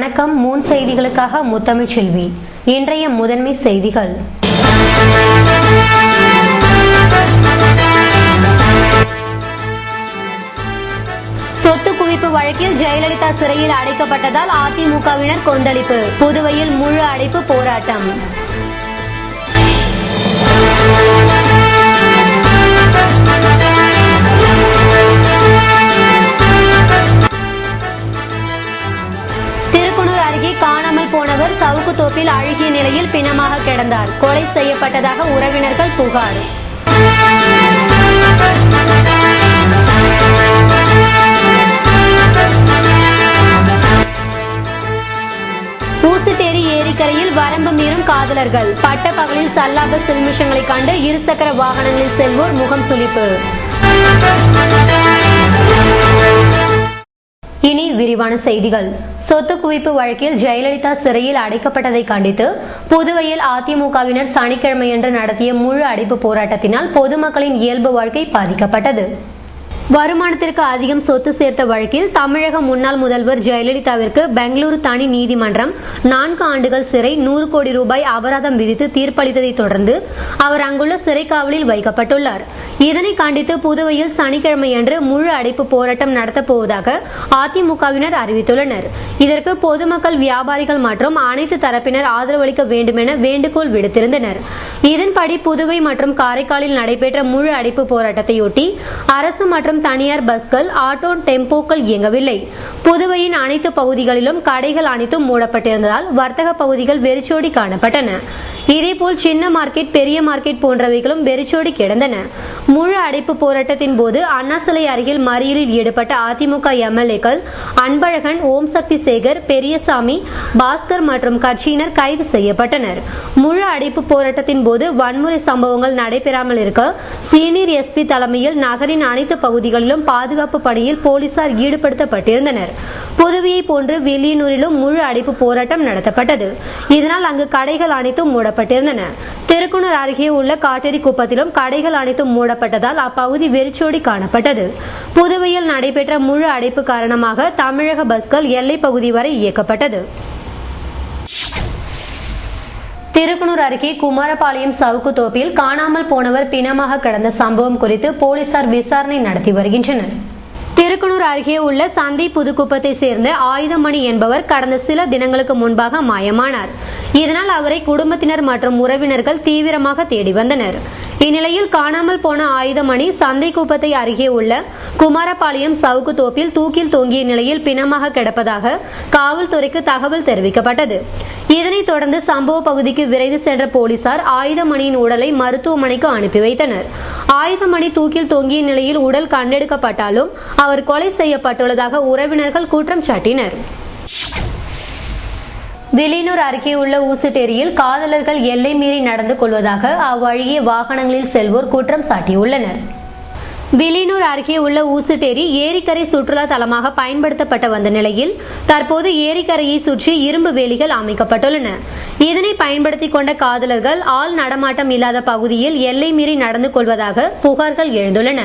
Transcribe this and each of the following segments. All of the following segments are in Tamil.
வணக்கம். மூன் செய்திகளுக்காக முத்தமிழ் செல்வி. இன்றைய முதன்மை செய்திகள். சொத்து குவிப்பு வழக்கில் ஜெயலலிதா சிறையில் அடைக்கப்பட்டதால் அதிமுகவினர் கொந்தளிப்பு. புதுவையில் முழு அடைப்பு போராட்டம். காணாமல் போனவர் சவுக்குத்தோப்பில் அழுகிய நிலையில் பிணமாக கிடந்தார். கொலை செய்யப்பட்டதாக உறவினர்கள் புகார். ஊசுட்டேரி ஏரிக்கரையில் வரம்பு மீறும் காதலர்கள். பட்ட பகலில் சல்லாப சில்மிஷங்களை கண்டு இருசக்கர வாகனங்களில் செல்வோர் முகம் சுளிப்பு. இனி விரிவான செய்திகள். சொத்து குவிப்பு வழக்கில் ஜெயலலிதா சிறையில் அடைக்கப்பட்டதை கண்டித்து புதுவையில் அதிமுகவினர் சனிக்கிழமையன்று நடத்திய முழு அடைப்பு போராட்டத்தினால் பொதுமக்களின் இயல்பு வாழ்க்கை பாதிக்கப்பட்டது. வருமானத்திற்கு அதிகம் சொத்து சேர்த்த வழக்கில் தமிழக முன்னாள் முதல்வர் ஜெயலலிதாவிற்கு பெங்களூரு தனி நீதிமன்றம் 4 ஆண்டுகள் சிறை, 100 கோடி ரூபாய் அபராதம் விதித்து தீர்ப்பளித்ததை தொடர்ந்து அவர் அங்குள்ள சிறை காவலில் வைக்கப்பட்டுள்ளார். இதனை கண்டித்து புதுவையில் சனிக்கிழமையன்று முழு அடைப்பு போராட்டம் நடத்தப் போவதாக அதிமுகவினர் அறிவித்துள்ளனர். இதற்கு பொதுமக்கள், வியாபாரிகள் மற்றும் அனைத்து தரப்பினர் ஆதரவளிக்க வேண்டும் என வேண்டுகோள் விடுத்திருந்தனர். இதன்படி புதுவை மற்றும் காரைக்காலில் நடைபெற்ற முழு அடைப்பு போராட்டத்தையொட்டி அரசு மற்றும் தனியார் பஸ்கள், ஆட்டோ, டெம்போக்கள் இயங்கவில்லை. புதுவையின் அனைத்து பகுதிகளிலும் கடைகள் அனைத்தும் மூடப்பட்டிருந்ததால் வர்த்தக பகுதிகள் வெறிச்சோடி காணப்பட்டன. இதேபோல் சின்ன மார்க்கெட், பெரிய மார்க்கெட் போன்றவைகளும் வெறிச்சோடி கிடந்தன. முழு அடைப்பு போராட்டத்தின் போது அண்ணா சிலை அருகில் மறியலில் ஈடுபட்ட அதிமுக எம்எல்ஏக்கள் அன்பழகன், ஓம் சக்தி சேகர், பெரியசாமி, பாஸ்கர் மற்றும் கட்சியினர் கைது செய்யப்பட்டனர். முழு அடைப்பு போராட்டத்தின் போது வன்முறை சம்பவங்கள் நடைபெறாமல் இருக்க சீனியர் எஸ்பி தலைமையில் நகரின் அனைத்து பகுதிகளிலும் பாதுகாப்பு பணியில் போலீசார் ஈடுபடுத்தப்பட்டிருந்தனர். புதுவையை போன்று வில்லியனூரிலும் முழு அடைப்பு போராட்டம் நடத்தப்பட்டது. இதனால் அங்கு கடைகள் அனைத்தும் மூடப்பட்டிருந்தன. திருக்குணூர் அருகே உள்ள காட்டேரி குப்பத்திலும் கடைகள் அனைத்தும் மூடப்பட்டதால் அப்பகுதி வெறிச்சோடி காணப்பட்டது. புதுவையில் நடைபெற்ற முழு அடைப்பு காரணமாக தமிழக பஸ்கள் எல்லை பகுதி வரை இயக்கப்பட்டது. திருக்குணூர் அருகே குமாரபாளையம் சவுக்குத்தோப்பில் காணாமல் போனவர் பிணமாக கிடந்த சம்பவம் குறித்து போலீசார் விசாரணை நடத்தி வருகின்றனர். திருக்குணூர் அருகே உள்ள சந்தை புதுக்குப்பத்தை சேர்ந்த ஆயுதமணி என்பவர் கடந்த சில தினங்களுக்கு முன்பாக மாயமானார். இதனால் அவரை குடும்பத்தினர் மற்றும் உறவினர்கள் தீவிரமாக தேடி வந்தனர். இந்நிலையில் காணாமல் போன ஆயுதமணி சந்தை குப்பத்தை அருகே உள்ள குமாரபாளையம் சவுக்குத்தோப்பில் தூக்கில் தொங்கிய நிலையில் பிணமாக கிடப்பதாக காவல்துறைக்கு தகவல் தெரிவிக்கப்பட்டது. இதனைத் தொடர்ந்து சம்பவ பகுதிக்கு விரைந்து சென்ற போலீசார் ஆயுதமணியின் உடலை மருத்துவமனைக்கு அனுப்பி வைத்தனர். ஆயுதமணி தூக்கில் தொங்கிய நிலையில் உடல் கண்டெடுக்கப்பட்டாலும் அவர் கொலை செய்யப்பட்டுள்ளதாக உறவினர்கள் குற்றம் சாட்டினர். வில்லியனூர் அருகே உள்ள ஊசுட்டேரியில் காதலர்கள் எல்லை மீறி நடந்து கொள்வதாக அவ்வழியே வாகனங்களில் செல்வோர் குற்றம் சாட்டியுள்ளனர். வில்லியனூர் அருகே உள்ள ஊசுட்டேரி ஏரிக்கரை சுற்றுலா தலமாக பயன்படுத்தப்பட்டு வந்த நிலையில் தற்போது ஏரிக்கரையை சுற்றி இரும்பு வேலிகள் அமைக்கப்பட்டுள்ளன. இதனை பயன்படுத்தி கொண்ட காதலர்கள் ஆள் நடமாட்டம் இல்லாத பகுதியில் எல்லை மீறி நடந்து கொள்வதாக புகார்கள் எழுந்துள்ளன.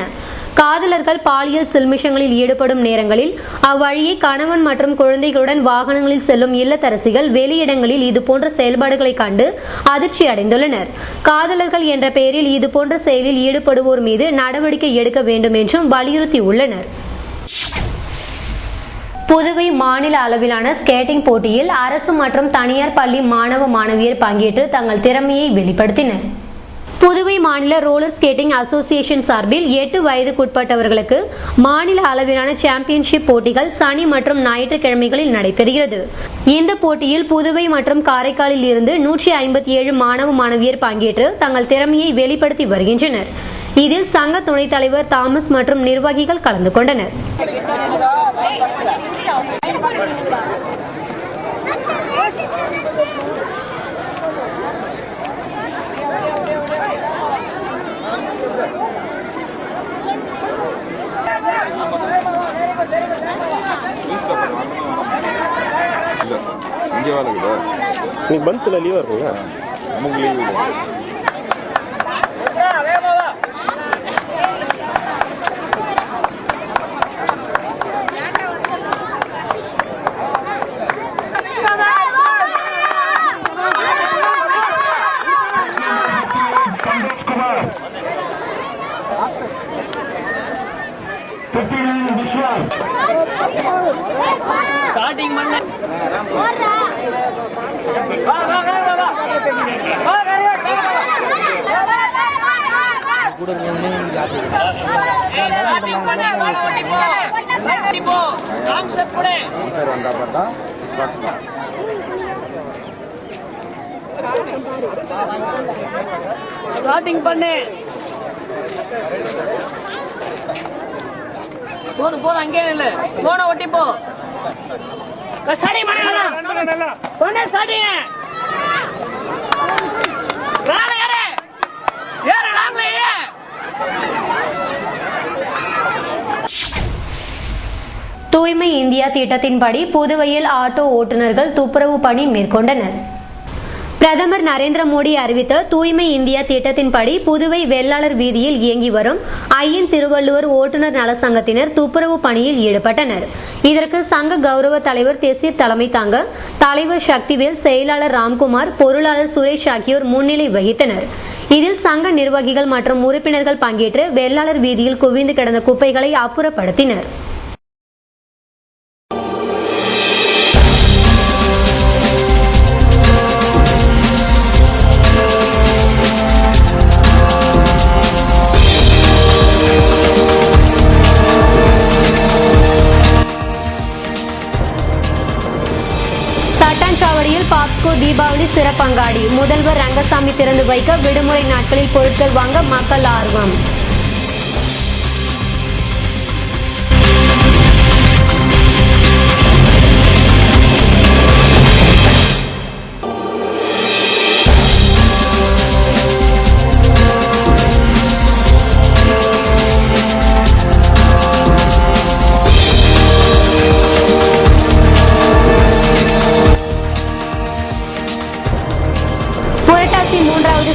காதலர்கள் பாலியல் சில்மிஷங்களில் ஈடுபடும் நேரங்களில் அவ்வழியே கணவன் மற்றும் குழந்தைகளுடன் வாகனங்களில் செல்லும் இல்லத்தரசிகள் வெளியிடங்களில் இதுபோன்ற செயல்பாடுகளை கண்டு அதிர்ச்சி அடைந்துள்ளனர். காதலர்கள் என்ற பெயரில் இதுபோன்ற செயலில் ஈடுபடுவோர் மீது நடவடிக்கை எடுக்க வேண்டும் என்றும் வலியுறுத்தியுள்ளனர். புதுவை மாநில அளவிலான ஸ்கேட்டிங் போட்டியில் அரசு மற்றும் தனியார் பள்ளி மாணவ மாணவியர் பங்கேற்று தங்கள் திறமையை வெளிப்படுத்தினர். புதுவை மாநில ரோலர் ஸ்கேட்டிங் அசோசியேஷன் சார்பில் 8 வயதுக்குட்பட்டவர்களுக்கு மாநில அளவிலான சாம்பியன்ஷிப் போட்டிகள் சனி மற்றும் ஞாயிற்றுக்கிழமைகளில் நடைபெறுகிறது. இந்த போட்டியில் புதுவை மற்றும் காரைக்காலில் இருந்து 157 மாணவ மாணவியர் பங்கேற்று தங்கள் திறமையை வெளிப்படுத்தி வருகின்றனர். இதில் சங்க துணைத் தலைவர் தாமஸ் மற்றும் நிர்வாகிகள் கலந்து கொண்டனர். இங்கே வாங்க. நீ பந்த்ல லீவா இருக்கீங்க? நமக்கு லீவ் இல்லை. ஸ்டார்டிங் பண்ணு. போதும் போதும், அங்கே இல்லை, போன ஒட்டி போ. ஸ்டார்டிங் பண்ண பொண்ணு ஸ்டார்டிங். தூய்மை இந்தியா திட்டத்தின்படி புதுவையில் ஆட்டோ ஓட்டுநர்கள் துப்புரவு பணி மேற்கொண்டனர். பிரதமர் நரேந்திர மோடி அறிவித்த தூய்மை இந்தியா திட்டத்தின்படி புதுவை வெள்ளாளர் வீதியில் இயங்கி வரும் ஐயன் திருவள்ளுவர் ஓட்டுநர் நல சங்கத்தினர் துப்புரவு பணியில் ஈடுபட்டனர். இதற்கு சங்க கௌரவ தலைவர் தெசீர் தலைமை தாங்க தலைவர் சக்திவேல், செயலாளர் ராம்குமார், பொருளாளர் சுரேஷ் ஆகியோர் முன்னிலை வகித்தனர். இதில் சங்க நிர்வாகிகள் மற்றும் உறுப்பினர்கள் பங்கேற்று வெள்ளாளர் வீதியில் குவிந்து கிடந்த குப்பைகளை அப்புறப்படுத்தினர். பாப்ஸ்கோ தீபாவளி சிறப்பங்காடி முதல்வர் ரங்கசாமி திறந்து வைக்க விடுமுறை நாட்களில் பொருட்கள் வாங்க மக்கள் ஆர்வம்.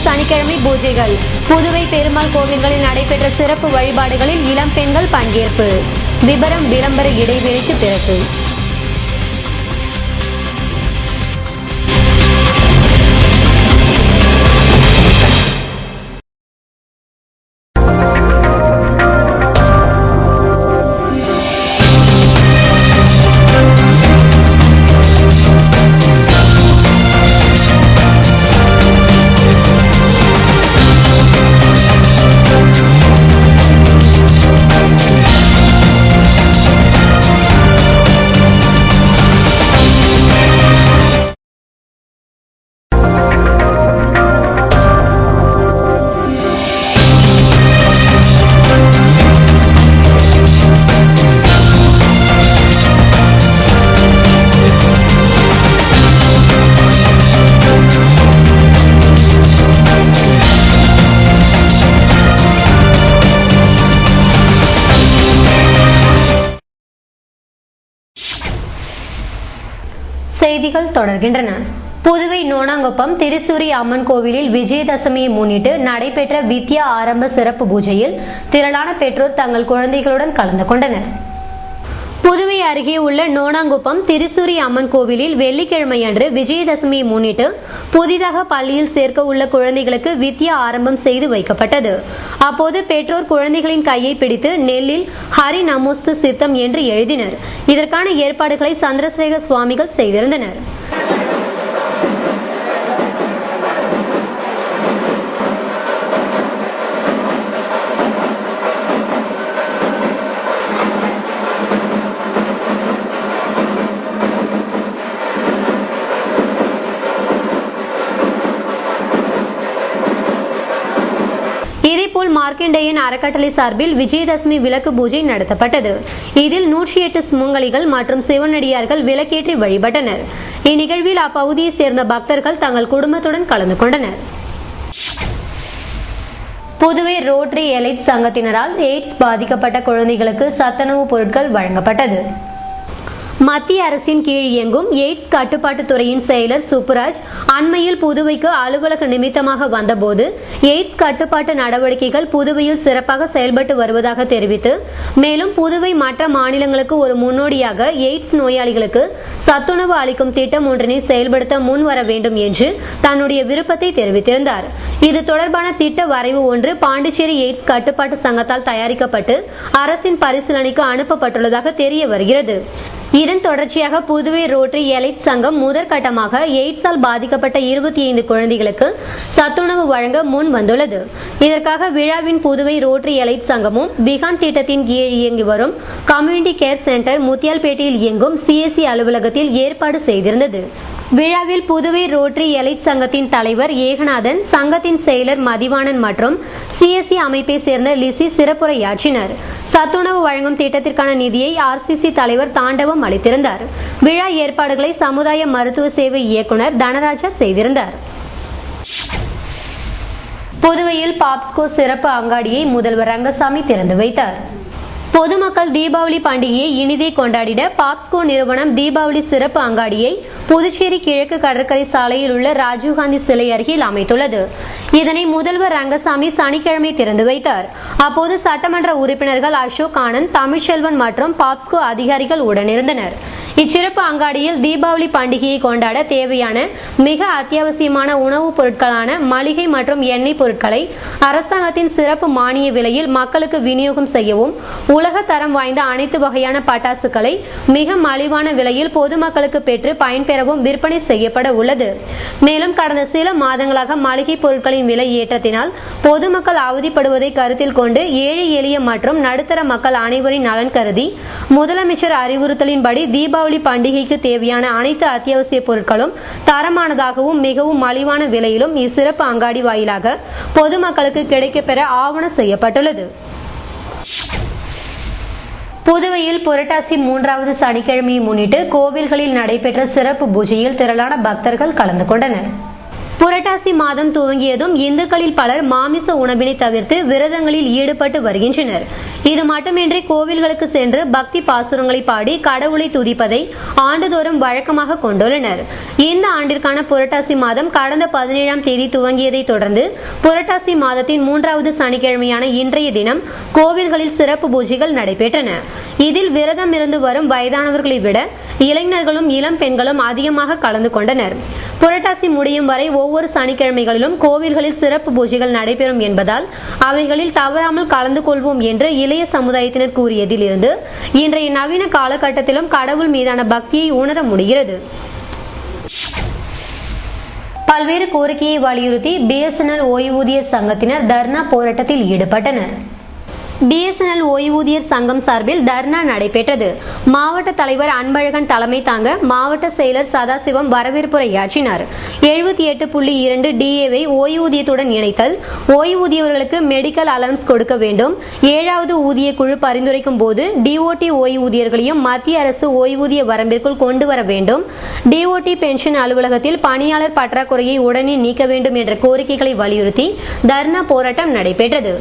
சனிக்கிழமை பூஜைகள். புதுவை பெருமாள் கோவில்களில் நடைபெற்ற சிறப்பு வழிபாடுகளில் இளம் பெண்கள் பங்கேற்பு. விபரம் விளம்பர இடைவெளிக்கு பிறகு. செய்திகள் தொடர்கின்றன. புதுவை நோனாங்குப்பம் திரிசூரி அம்மன் கோவிலில் விஜயதசமியை முன்னிட்டு நடைபெற்ற வித்யா ஆரம்ப சிறப்பு பூஜையில் திரளான பெற்றோர் தங்கள் குழந்தைகளுடன் கலந்து கொண்டனர். புதுவை அருகே உள்ள நோனாங்குப்பம் திரிசூரி அம்மன் கோவிலில் வெள்ளிக்கிழமை அன்று விஜயதசமியை முன்னிட்டு புதிதாக பள்ளியில் சேர்க்க உள்ள குழந்தைகளுக்கு வித்யா ஆரம்பம் செய்து வைக்கப்பட்டது. அப்போது பெற்றோர் குழந்தைகளின் கையை பிடித்து நெல்லில் ஹரி நமோஸ்து சித்தம் என்று எழுதினர். இதற்கான ஏற்பாடுகளை சந்திரசேகர சுவாமிகள் செய்திருந்தனர். இதேபோல் மார்க்கண்டேயன் அறக்கட்டளை சார்பில் விஜயதசமி விளக்கு பூஜை நடத்தப்பட்டது. இதில் 108 சுமங்கலிகள் மற்றும் சிவனடியார்கள் விளக்கேற்றி வழிபட்டனர். இந்நிகழ்வில் அப்பகுதியை சேர்ந்த பக்தர்கள் தங்கள் குடும்பத்துடன் கலந்து கொண்டனர். புதுவை ரோட்டரி எலைட் சங்கத்தினரால் எய்ட்ஸ் பாதிக்கப்பட்ட குழந்தைகளுக்கு சத்துணவு பொருட்கள் வழங்கப்பட்டது. மத்திய அரசின் கீழ் இயங்கும் எய்ட்ஸ் கட்டுப்பாட்டு துறையின் செயலர் சுப்புராஜ் அண்மையில் புதுவைக்கு அலுவலக நிமித்தமாக வந்தபோது எய்ட்ஸ் கட்டுப்பாட்டு நடவடிக்கைகள் புதுவையில் சிறப்பாக செயல்பட்டு வருவதாக தெரிவித்து, மேலும் புதுவை மற்ற மாநிலங்களுக்கு ஒரு முன்னோடியாக எய்ட்ஸ் நோயாளிகளுக்கு சத்துணவு அளிக்கும் திட்டம் ஒன்றினை செயல்படுத்த முன் வர வேண்டும் என்று தன்னுடைய விருப்பத்தை தெரிவித்திருந்தார். இது தொடர்பான திட்ட வரைவு ஒன்று பாண்டிச்சேரி எய்ட்ஸ் கட்டுப்பாட்டு சங்கத்தால் தயாரிக்கப்பட்டு அரசின் பரிசீலனைக்கு அனுப்பப்பட்டுள்ளதாக தெரிய வருகிறது. இதன் தொடர்ச்சியாக புதுவை ரோட்டரி எலைட் சங்கம் முதற்கட்டமாக எய்ட்ஸால் பாதிக்கப்பட்ட 25 குழந்தைகளுக்கு சத்துணவு வழங்க முன் வந்துள்ளது. இதற்காக விழாவின் புதுவை ரோட்டரி எலைட் சங்கமும் விகான் திட்டத்தின் கீழ் இயங்கி வரும் கம்யூனிட்டி கேர் சென்டர் முத்தியால்பேட்டையில் இயங்கும் சிஎஸ்சி அலுவலகத்தில் ஏற்பாடு செய்திருந்தது. விழாவில் புதுவை ரோட்டரி எலைட் சங்கத்தின் தலைவர் ஏகநாதன், சங்கத்தின் செயலர் மதிவாணன் மற்றும் சிஎஸ்சி அமைப்பை சேர்ந்த லிசி சிறப்புரையாற்றினர். சத்துணவு வழங்கும் திட்டத்திற்கான நிதியை ஆர்சிசி தலைவர் தாண்டவம் அளித்திருந்தார். விழா ஏற்பாடுகளை சமுதாய மருத்துவ சேவை இயக்குனர் தனராஜா செய்திருந்தார். புதுவையில் பாப்ஸ்கோ சிறப்பு அங்காடியை முதல்வர் ரங்கசாமி திறந்து வைத்தார். பொதுமக்கள் தீபாவளி பண்டிகையை இனிதே கொண்டாடிட பாப்ஸ்கோ நிறுவனம் தீபாவளி சிறப்பு அங்காடியை புதுச்சேரி கிழக்கு கடற்கரை சாலையில் உள்ள ராஜீவ்காந்தி சிலை அருகில் அமைத்துள்ளது. இதனை முதல்வர் ரங்கசாமி சனிக்கிழமை திறந்து வைத்தார். அப்போது சட்டமன்ற உறுப்பினர்கள் அசோக் ஆனந்த், தமிழ்ச்செல்வன் மற்றும் பாப்ஸ்கோ அதிகாரிகள் உடனிருந்தனர். இச்சிறப்பு அங்காடியில் தீபாவளி பண்டிகையை கொண்டாட தேவையான மிக அத்தியாவசியமான உணவுப் பொருட்களான மளிகை மற்றும் எண்ணெய் பொருட்களை அரசாங்கத்தின் சிறப்பு மானிய விலையில் மக்களுக்கு விநியோகம் செய்யவும், உலக தரம் வாய்ந்த அனைத்து வகையான பட்டாசுகளை மிக மலிவான விலையில் பொதுமக்களுக்கு பெற்று பயன்பெறவும் விற்பனை செய்யப்பட உள்ளது. மேலும் கடந்த சில மாதங்களாக மளிகை பொருட்களின் விலை ஏற்றத்தினால் பொதுமக்கள் அவதிப்படுவதை கருத்தில் கொண்டு ஏழை எளிய மற்றும் நடுத்தர மக்கள் அனைவரின் நலன் கருதி முதலமைச்சர் அறிவுறுத்தலின்படி தீபாவளி பண்டிகைக்கு தேவையான அனைத்து அத்தியாவசிய பொருட்களும் தரமானதாகவும் மிகவும் மலிவான விலையிலும் இச்சிறப்பு அங்காடி வாயிலாக பொதுமக்களுக்கு கிடைக்கப்பெற ஆவணம் செய்யப்பட்டுள்ளது. புதுவையில் புரட்டாசி 3வது சனிக்கிழமையை முன்னிட்டு கோவில்களில் நடைபெற்ற சிறப்பு பூஜையில் திரளான பக்தர்கள் கலந்து கொண்டனர். புரட்டாசி மாதம் துவங்கியதும் இந்துக்களில் பலர் மாமிச உணவினை தவிர்த்து விரதங்களில் ஈடுபட்டு வருகின்றனர். இது மட்டுமின்றி கோவில்களுக்கு சென்று பக்தி பாசுரங்களை பாடி கடவுளை துதிப்பதை ஆண்டுதோறும் வழக்கமாக கொண்டுள்ளனர். இந்த ஆண்டிற்கான புரட்டாசி மாதம் கடந்த 17ஆம் தேதி துவங்கியதை தொடர்ந்து புரட்டாசி மாதத்தின் 3வது சனிக்கிழமையான இன்றைய தினம் கோவில்களில் சிறப்பு பூஜைகள் நடைபெற்றன. இதில் விரதம் இருந்து வரும் வயதானவர்களை விட இளைஞர்களும் இளம் பெண்களும் அதிகமாக கலந்து கொண்டனர். புரட்டாசி முடியும் வரை ஒவ்வொரு சனிக்கிழமைகளிலும் கோவில்களில் சிறப்பு பூஜைகள் நடைபெறும் என்பதால் அவைகளில் தவறாமல் கலந்து கொள்வோம் என்று இளைய சமுதாயத்தினர் கூறியதில் இருந்து இன்றைய நவீன காலகட்டத்திலும் கடவுள் மீதான பக்தியை உணர முடிகிறது. பல்வேறு கோரிக்கையை வலியுறுத்தி பிஎஸ்என்எல் ஓய்வூதிய சங்கத்தினர் தர்ணா போராட்டத்தில் ஈடுபட்டனர். பிஎஸ்என்எல் ஓய்வூதியர் சங்கம் சார்பில் தர்ணா நடைபெற்றது. மாவட்ட தலைவர் அன்பழகன் தலைமை தாங்க மாவட்ட செயலர் சதாசிவம் வரவேற்புரையாற்றினார். 78.2 DAவை ஓய்வூதியத்துடன் இணைத்தல், ஓய்வூதியவர்களுக்கு மெடிக்கல் அலவன்ஸ் கொடுக்க வேண்டும், 7வது ஊதிய குழு பரிந்துரைக்கும் போது டிஓடி ஓய்வூதியர்களையும் மத்திய அரசு ஓய்வூதிய வரம்பிற்குள் கொண்டு வர வேண்டும், டிஓடி பென்ஷன் அலுவலகத்தில் பணியாளர் பற்றாக்குறையை உடனே நீக்க வேண்டும் என்ற கோரிக்கைகளை வலியுறுத்தி தர்ணா போராட்டம் நடைபெற்றது.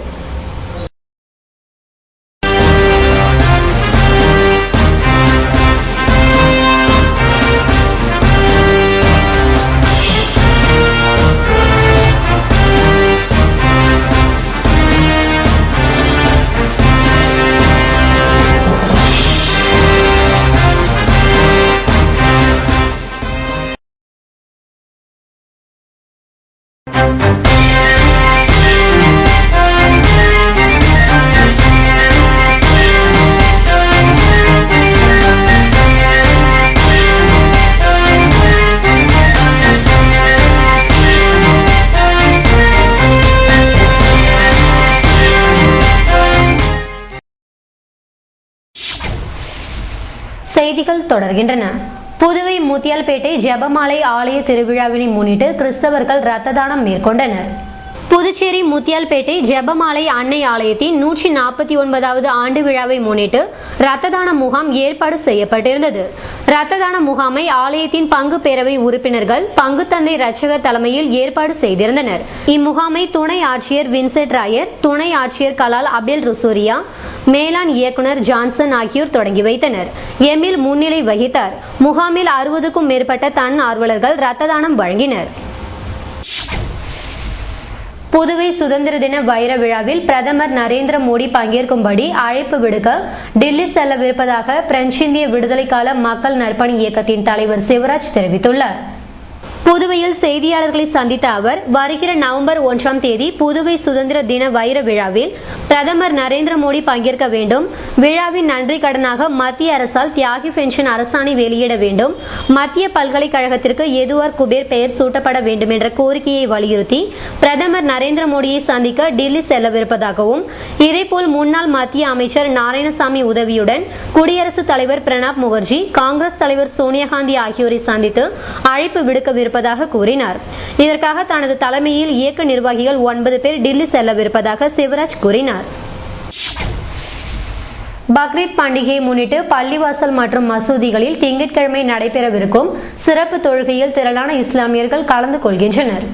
செய்திகள் தொடர்கின்றன. புதுவை முத்தியால்பேட்டை ஜெபமாலை ஆலய திருவிழாவினை முன்னிட்டு கிறிஸ்தவர்கள் இரத்த தானம் மேற்கொண்டனர். புதுச்சேரி முத்தியால்பேட்டை ஜெபமாலை அன்னை ஆலயத்தின் 149வது ஆண்டு விழாவை முன்னிட்டு இரத்த தான முகாம் ஏற்பாடு செய்யப்பட்டிருந்தது. இரத்த தான முகாமை ஆலயத்தின் பங்கு பேரவை உறுப்பினர்கள் பங்குத்தந்தை ரட்சகர் தலைமையில் ஏற்பாடு செய்திருந்தனர். இம்முகாமை துணை ஆட்சியர் வின்சென்ட் ராயர், துணை ஆட்சியர் கலால் அபேல் ருசோரியா, மேலாண் இயக்குனர் ஜான்சன் ஆகியோர் தொடங்கி வைத்தனர். எமில் முன்னிலை வகித்தார். முகாமில் 60க்கும் மேற்பட்ட தன் ஆர்வலர்கள் இரத்த தானம் வழங்கினர். புதுவை சுதந்திர தின வைர விழாவில் பிரதமர் நரேந்திர மோடி பங்கேற்கும்படி அழைப்பு விடுக்க டில்லி செல்லவிருப்பதாக பிரெஞ்சிந்திய விடுதலை கால மக்கள் நற்பணி இயக்கத்தின் தலைவர் சிவராஜ் தெரிவித்துள்ளார். புதுவையில் செய்தியாளர்களை சந்தித்த அவர் வருகிற நவம்பர் 1ஆம் தேதி புதுவை சுதந்திர தின வைர விழாவில் பிரதமர் நரேந்திர மோடி பங்கேற்க வேண்டும். விழாவின் நன்றி கடனாக மத்திய அரசால் தியாகி பென்ஷன் அரசாணை வெளியிட வேண்டும். மத்திய பல்கலைக்கழகத்திற்கு எதுவார் குபேர் பெயர் சூட்டப்பட வேண்டும் என்ற கோரிக்கையை வலியுறுத்தி பிரதமர் நரேந்திர மோடியை சந்திக்க டில்லி செல்லவிருப்பதாகவும், இதேபோல் முன்னாள் மத்திய அமைச்சர் நாராயணசாமி உதவியுடன் குடியரசுத் தலைவர் பிரணாப் முகர்ஜி, காங்கிரஸ் தலைவர் சோனியா காந்தி ஆகியோரை சந்தித்து அழைப்பு விடுக்கவிருப்பதாக கூறினார். இதற்காக தனது தலைமையில் இயக்க நிர்வாகிகள் 9 பேர் டில்லி செல்லவிருப்பதாக சிவராஜ் கூறினார். பக்ரீத் பண்டிகையை முன்னிட்டு பள்ளிவாசல் மற்றும் மசூதிகளில் திங்கட்கிழமை நடைபெறவிருக்கும் சிறப்பு தொழுகையில் திரளான இஸ்லாமியர்கள் கலந்து கொள்கின்றனர்.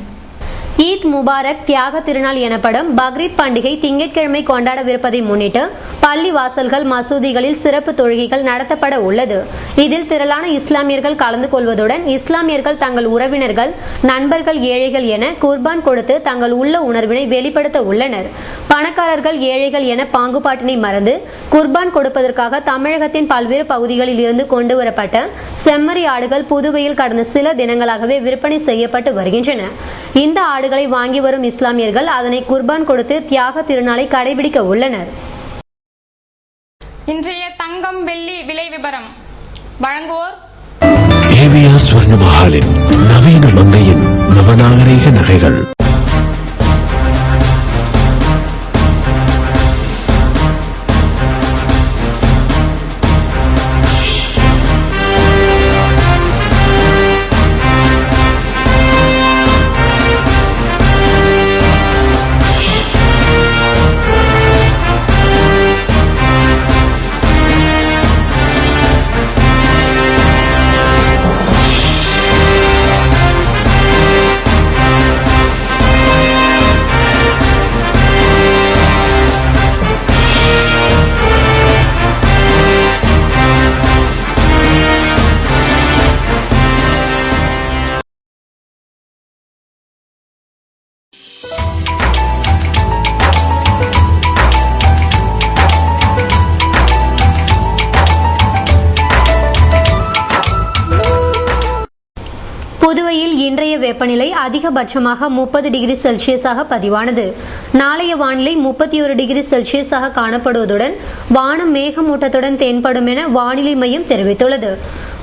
ஈத் முபாரக் தியாக திருநாள் எனப்படும் பக்ரீத் பண்டிகை திங்கட்கிழமை கொண்டாடவிருப்பதை முன்னிட்டு பள்ளி வாசல்கள், மசூதிகளில் சிறப்பு தொழுகைகள் நடத்தப்பட உள்ளது. இதில் திரளான இஸ்லாமியர்கள் கலந்து கொள்வதுடன் இஸ்லாமியர்கள் தங்கள் உறவினர்கள், நண்பர்கள், ஏழைகள் என குர்பான் கொடுத்து தங்கள் உள்ள உணர்வினை வெளிப்படுத்த உள்ளனர். பணக்காரர்கள், ஏழைகள் என பாகுபாட்டினை மறந்து குர்பான் கொடுப்பதற்காக தமிழகத்தின் பல்வேறு பகுதிகளில் இருந்து கொண்டு வரப்பட்ட செம்மறி ஆடுகள் புதுவையில் கடந்த சில தினங்களாகவே விற்பனை செய்யப்பட்டு வருகின்றன. இந்த ஆடுகளை வாங்கி வரும் இஸ்லாமியர்கள் அதனை குர்பான் கொடுத்து தியாக திருநாளை கடைபிடிக்க உள்ளனர். இன்றைய தங்கம் வெள்ளி விலை விபரம் வழங்குவோர் ஏவிஆர் ஸ்வர்ண மஹாலின் நவீன மங்கையின் நவநாகரிக நகைகள். புதுவையில் இன்றைய வெப்பநிலை அதிகபட்சமாக 30 டிகிரி செல்சியஸாக பதிவானது. நாளைய வானிலை 31 டிகிரி செல்சியஸாக காணப்படுவதுடன் வானம் மேகமூட்டத்துடன் தென்படும் என வானிலை மையம் தெரிவித்துள்ளது.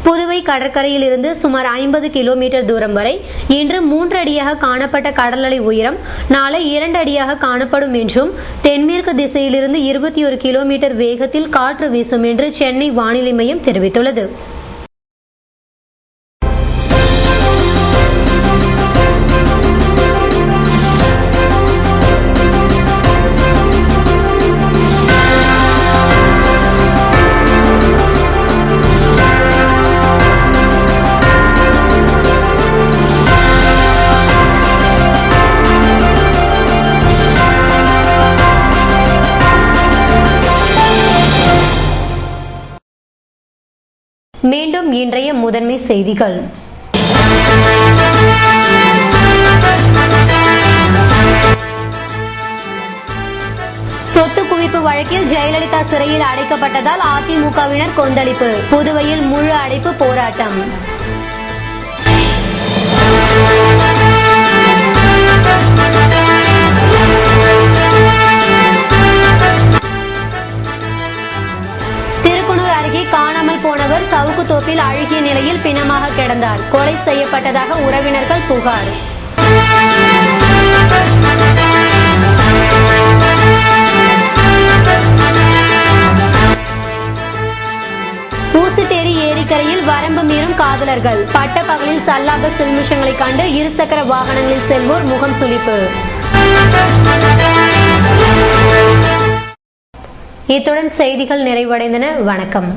புதுவை கடற்கரையில் இருந்து சுமார் 50 கிலோமீட்டர் தூரம் வரை இன்று 3 அடியாக காணப்பட்ட கடல் அலை உயரம் நாளை 2 அடியாக காணப்படும் என்றும், தென்மேற்கு திசையிலிருந்து 21 கிலோமீட்டர் வேகத்தில் காற்று வீசும் என்று சென்னை வானிலை மையம் தெரிவித்துள்ளது. மீண்டும் இன்றைய முதன்மை செய்திகள். சொத்து குவிப்பு வழக்கில் ஜெயலலிதா சிறையில் அடைக்கப்பட்டதால் அதிமுகவினர் கொந்தளிப்பு. புதுவையில் முழு அடைப்பு போராட்டம். காணாமல் போனவர் சவுக்குத்தோப்பில் அழுகிய நிலையில் பிணமாக கிடந்தார். கொலை செய்யப்பட்டதாக உறவினர்கள் புகார். ஊசிட்டேரி ஏரிக்கரையில் வரம்பு மீறும் காதலர்கள். பட்டப்பகலில் சல்லாப சில்மிஷங்களை கண்டு இருசக்கர வாகனங்களில் செல்வோர் முகம் சுளிப்பு. இத்துடன் செய்திகள் நிறைவடைந்தன. வணக்கம்.